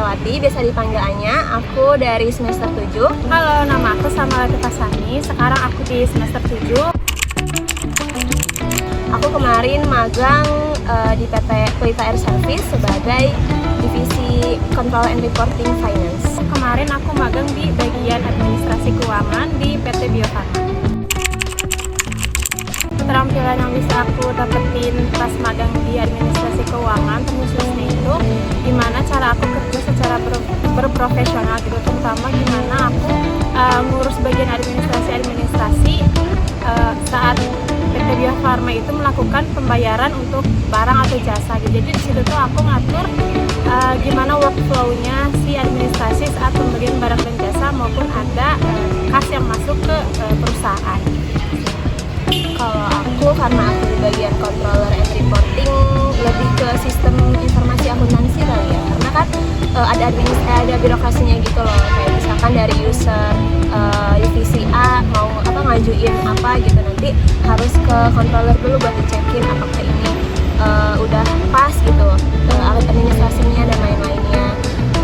Satyawati, biasa dipanggil Anya. Aku dari semester 7. Halo, nama aku Samalati Pasani. Sekarang aku di semester 7. Aku kemarin magang di PT Pelita Air Service sebagai divisi Control and Reporting Finance. Kemarin aku magang di bagian administrasi keuangan di PT Bio Farma. Keterampilan yang bisa aku dapetin pas magang di administrasi keuangan khususnya itu gimana cara aku kerja secara berprofesional gitu, terutama gimana aku ngurus bagian administrasi saat PT Bio Farma itu melakukan pembayaran untuk barang atau jasa gitu. Jadi di situ tuh aku ngatur gimana workflow-nya si administrasi saat pembelian barang dan jasa maupun ada kas yang masuk ke perusahaan. Kalau aku, karena aku di bagian Controller and Reporting, lebih ke sistem informasi akuntansi kali ya. Karena kan ada birokrasinya gitu loh. Kayak misalkan dari user divisi A mau ngajuin apa gitu, nanti harus ke controller dulu buat dicekin apakah ini udah pas gitu, administrasinya dan lain-lainnya.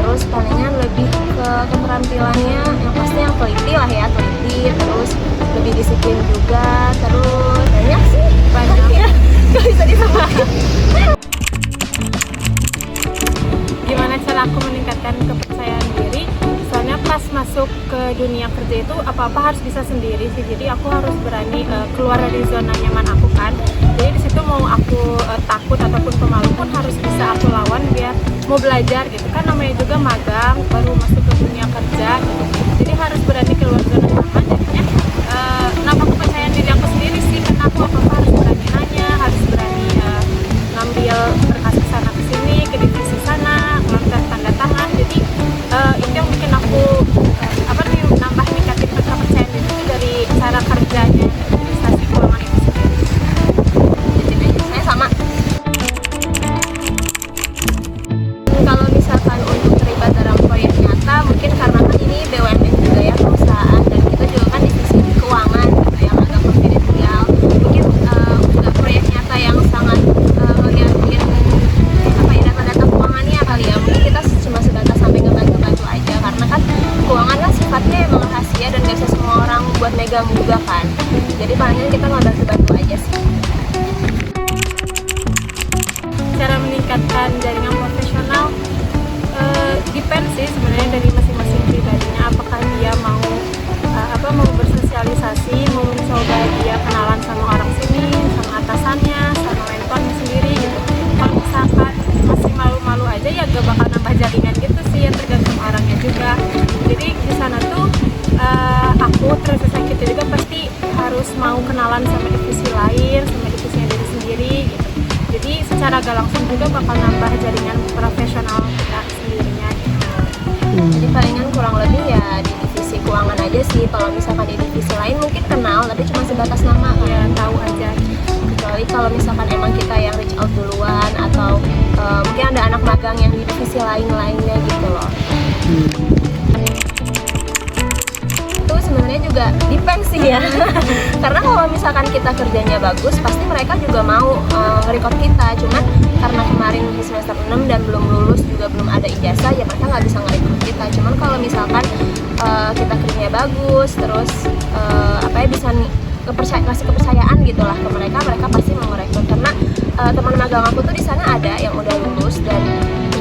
Terus palingan lebih ke keterampilannya yang pasti yang teliti lah ya, teliti, terus lebih disiplin juga, terus banyak sih, banyak ya, gak bisa disebutin. Gimana cara aku meningkatkan kepercayaan diri? Soalnya pas masuk ke dunia kerja itu apa-apa harus bisa sendiri sih, jadi aku harus berani keluar dari zona nyaman aku kan. Jadi di situ mau aku takut ataupun pemalu pun harus bisa aku lawan biar mau belajar gitu kan, namanya juga magang baru masuk ke dunia kerja gitu. Jadi harus berani keluar zona nyaman, jadinya nambah kepercayaan diri aku sendiri sih, karena aku apa-apa harus berani nanya, harus berani ngambil berkas kesana kesini ke divisi sana, ngambil tanda tangan. Jadi itu yang bikin aku nambah ningkatin kepercayaan diri itu dari cara kerjanya administrasi keuangan itu sendiri. Jadi saya sama. Kalau misalkan untuk terlibat dalam proyek nyata, mungkin karena kan ini BUMN juga ya, perusahaan, dan kita juga kan divisi keuangan gitu yang agak konfidensial. Mungkin nggak proyek nyata yang sangat ngeliatin data-data keuangannya kali ya. Mungkin kita cuma sebatas sampai ngebantu-bantu aja, karena kan keuangan kan sifatnya emang rahasia dan gak bisa semua orang buat megang juga kan. Jadi palingan kita ngebantu-bantu aja sih. Cara meningkatkan jaringan profesional depend sih sebenarnya dari masing-masing pribadinya, apakah dia mau bersosialisasi, mau mencoba dia kenalan sama orang sini, sama atasannya, sama mentornya sendiri gitu. Kalau misalkan masih malu-malu aja ya gak bakal nambah jaringan gitu sih, ya tergantung orangnya juga. Jadi di sana tuh aku terus kita juga pasti harus mau kenalan sama divisi lain, sama divisinya diri sendiri gitu. Jadi secara gak langsung juga bakal nambah jaringan profesional kita sendirinya gitu. Jadi palingan kurang lebih ya di divisi keuangan aja sih. Kalau misalkan di divisi lain mungkin kenal, tapi cuma sebatas nama kan. Ya tahu aja. Kecuali kalau misalkan emang kita yang reach out duluan, atau mungkin ada anak magang yang di divisi lainnya gitu loh. Itu sebenarnya juga depend sih ya. Karena kalau misalkan kita kerjanya bagus, pasti mereka juga mau nge-record kita. Cuman karena kemarin di semester 6 dan belum lulus juga belum ada ijazah, ya mereka nggak bisa nge-record kita. Cuman kalau misalkan kita kerjanya bagus, terus bisa kasih kepercayaan gitulah ke mereka pasti mau nge-record. Karena teman magang aku tuh di sana ada yang udah lulus dan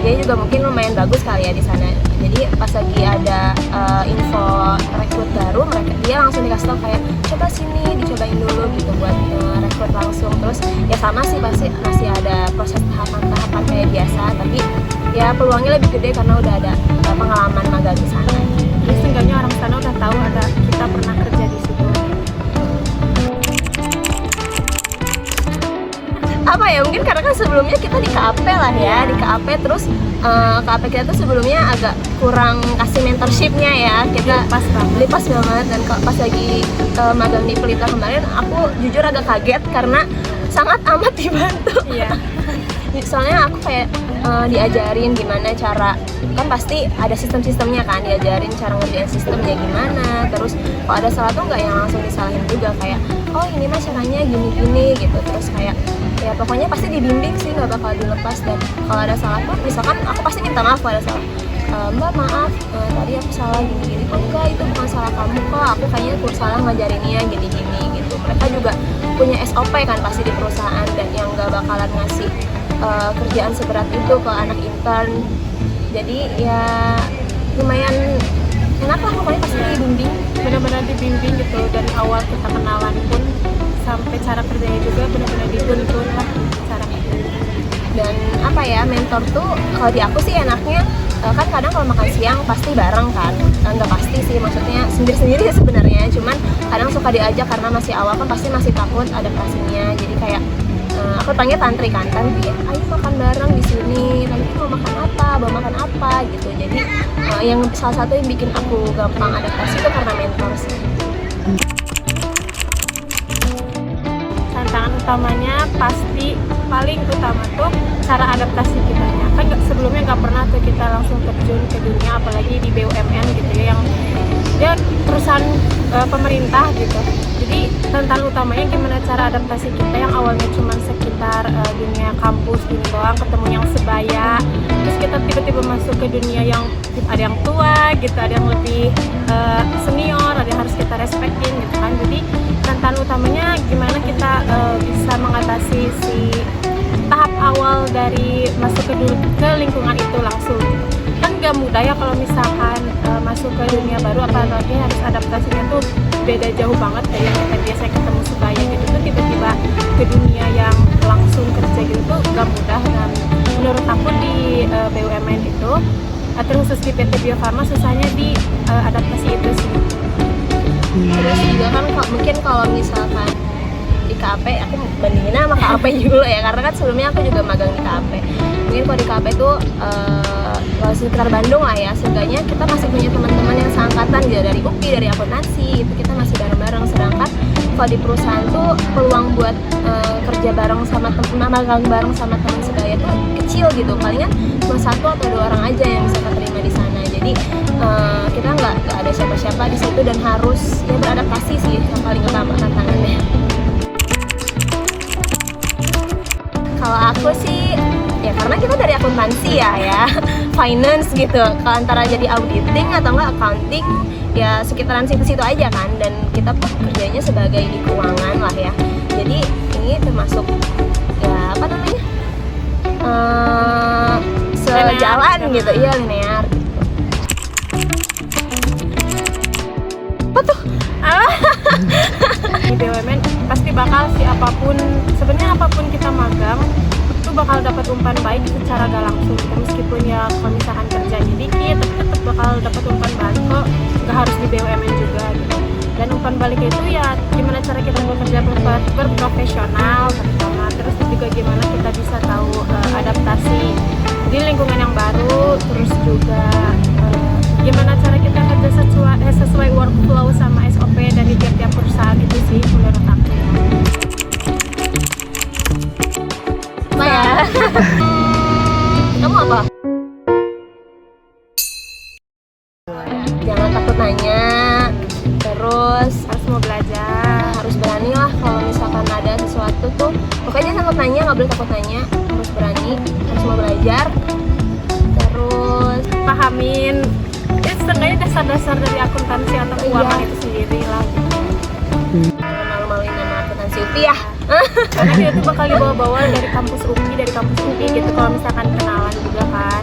dia juga mungkin lumayan bagus kali ya di sana. Jadi pas lagi ada info rekrut baru, dia langsung dikasih tau kayak coba sini dicobain dulu gitu buat rekrut langsung. Terus ya sama sih, pasti masih ada proses tahapan kayak biasa, tapi ya peluangnya lebih gede karena udah ada pengalaman magang di sana. Jadi seenggaknya orang sana udah tahu ada kita pernah kerja di situ. Apa ya, mungkin karena kan sebelumnya kita di KAP lah ya, di KAP, terus KAP kita tuh sebelumnya agak kurang kasih mentorshipnya ya, kita pas banget. Dan pas lagi magang di Pelita kemarin, aku jujur agak kaget karena sangat amat dibantu. Iya. Soalnya aku kayak diajarin gimana cara, kan pasti ada sistem-sistemnya kan, diajarin cara ngerjain sistemnya gimana. Terus kalau ada salah tuh nggak yang langsung disalahin juga, kayak oh ini mah caranya gini-gini gitu. Terus kayak ya pokoknya pasti dibimbing sih, nggak bakal dilepas. Dan kalau ada salah pun, misalkan aku pasti minta maaf kalau ada salah, Mbak maaf, tadi aku salah gini-gini. Oh enggak, itu bukan salah kamu kok, aku kayaknya aku salah ngajarinnya gini-gini gitu. Mereka juga punya SOP kan pasti di perusahaan, dan yang nggak bakalan ngasih kerjaan seberat itu ke anak intern. Jadi ya lumayan enak lah, pokoknya pasti dibimbing. Benar-benar dibimbing gitu, dari awal kita kenalan pun sampai cara kerjanya juga benar-benar dituntun lah cara kerjanya. Dan apa ya, mentor tuh kalau di aku sih enaknya kan kadang kalau makan siang pasti bareng kan, nggak pasti sih, maksudnya sendiri-sendiri sebenarnya, cuman kadang suka diajak karena masih awal kan, pasti masih takut adaptasinya. Jadi kayak aku panggil Tantri kan, Tantri ayo makan bareng di sini, nanti mau makan apa, mau makan apa gitu. Jadi yang salah satu yang bikin aku gampang adaptasi itu karena mentor sih. Tantangan utamanya pasti paling utama tuh cara adaptasi kitanya. Kan sebelumnya nggak pernah tuh kita langsung terjun ke dunia, apalagi di BUMN gitu ya, yang dia perusahaan pemerintah gitu. Jadi tantangan utamanya gimana cara adaptasi kita yang awalnya cuma sekitar dunia kampus gini doang, ketemu yang sebaya, terus kita tiba-tiba masuk ke dunia yang ada yang tua gitu, ada yang lebih senior, ada yang harus kita respektin gitu kan. Jadi tantangan utamanya gimana kita bisa mengatasi si tahap awal dari masuk ke lingkungan itu langsung. Kan gak mudah ya kalau misalkan masuk ke dunia baru, apalagi harus adaptasinya tuh beda jauh banget dari yang kita biasanya ketemu sebaya gitu, tuh tiba-tiba ke dunia yang langsung kerja gitu tuh gak mudah. Dan menurut aku di BUMN itu terkhusus di PT Bio Farma susahnya di adaptasi itu sih. Terus juga kan mungkin kalau misalkan di KAP, aku bandingin sama KAP juga ya, karena kan sebelumnya aku juga magang di KAP. Mungkin kalau di KAP itu kalau sekitar Bandung lah ya, seenggaknya kita masih punya teman-teman yang seangkatan gitu, dari UPI, dari akuntansi, itu kita masih bareng-bareng. Sedangkan kalau di perusahaan tuh peluang buat kerja bareng sama teman, magang bareng sama teman sebaya tuh kecil gitu, palingan cuma 1 atau 2 orang aja yang bisa keterima di sana. Jadi kita nggak ada siapa-siapa di situ, dan harus ya beradaptasi sih yang paling utama tantangannya. Kalau aku sih ya karena kita dari akuntansi ya finance gitu, kalau antara jadi auditing atau enggak accounting ya sekitaran situ-situ aja kan, dan kita pun kerjanya sebagai di keuangan lah ya. Jadi ini termasuk ya apa namanya sejalan gitu, iya linear gitu. Apa tuh? Di BUMN pasti bakal sih sebenarnya apapun kita magang itu bakal dapat umpan baik secara gak langsung. Meskipun ya kalau misalkan kerjanya dikit, tetap bakal dapat umpan balik kok, gak harus di BUMN juga gitu. Dan umpan balik itu ya gimana cara kita bekerja berprofesional pertama, terus juga gimana kita bisa tahu adaptasi di lingkungan yang baru, terus juga gimana cara kita kerja sesuai workflow sama SOP dari tiap-tiap perusahaan itu sih menurut aku. Apa ya? Kamu apa? Jangan takut nanya, terus Harus mau belajar, harus berani lah kalau misalkan ada sesuatu tuh, pokoknya jangan takut nanya, nggak boleh takut nanya, harus berani, harus mau belajar, terus pahamin setengahnya dasar-dasar dari akuntansi atau keuangan Iya. itu sendiri lah. malu-maluin nama akuntansi UPI ya. Karena dia tuh bakal dibawa-bawa dari kampus UPI gitu kalau misalkan kenalan juga kan.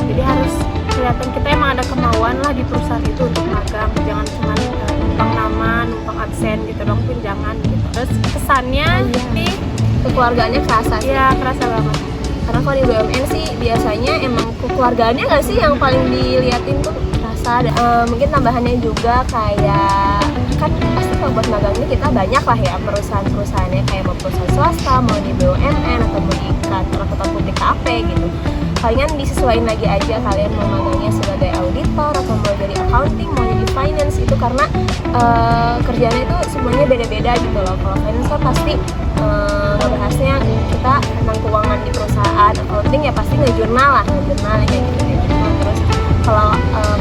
Jadi harus kelihatan kita emang ada kemauan lah di perusahaan itu untuk magang, jangan cuma numpang nama, numpang absen gitu dong pun jangan gitu. Terus kesannya di Kekeluargaannya kerasa sih. ya kerasa banget. Karena kalau di BUMN sih biasanya emang kekeluargaannya nggak sih yang paling diliatin tuh rasa. Mungkin tambahannya juga kayak kan pasti kalau buat magang ini kita banyak lah ya perusahaan-perusahaannya, kayak mau perusahaan swasta, mau di BUMN atau mau di kantor atau publik KAP gitu. Palingan disesuaikan lagi aja kalian mau magangnya sebagai auditor atau mau jadi accounting, mau jadi finance, itu karena kerjanya itu semuanya beda-beda gitu loh. Kalau finance kan pasti ngebahasnya kita tentang keuangan di perusahaan, accounting ya pasti ngejurnal kayak gitu. Terus kalau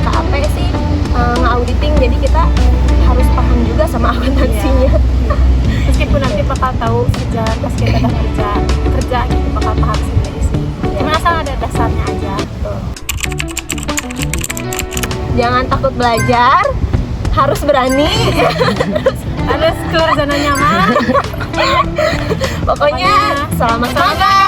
KAP sih nge-auditing, jadi kita harus paham juga sama akuntansinya. Meskipun nanti bakal tahu sejarah pas kita udah kerja gitu bakal paham sendiri sih. Cuma asal ada dasarnya aja. Tuh. jangan takut belajar, harus berani. Harus keluar zona nyaman. Pokoknya selamat makan.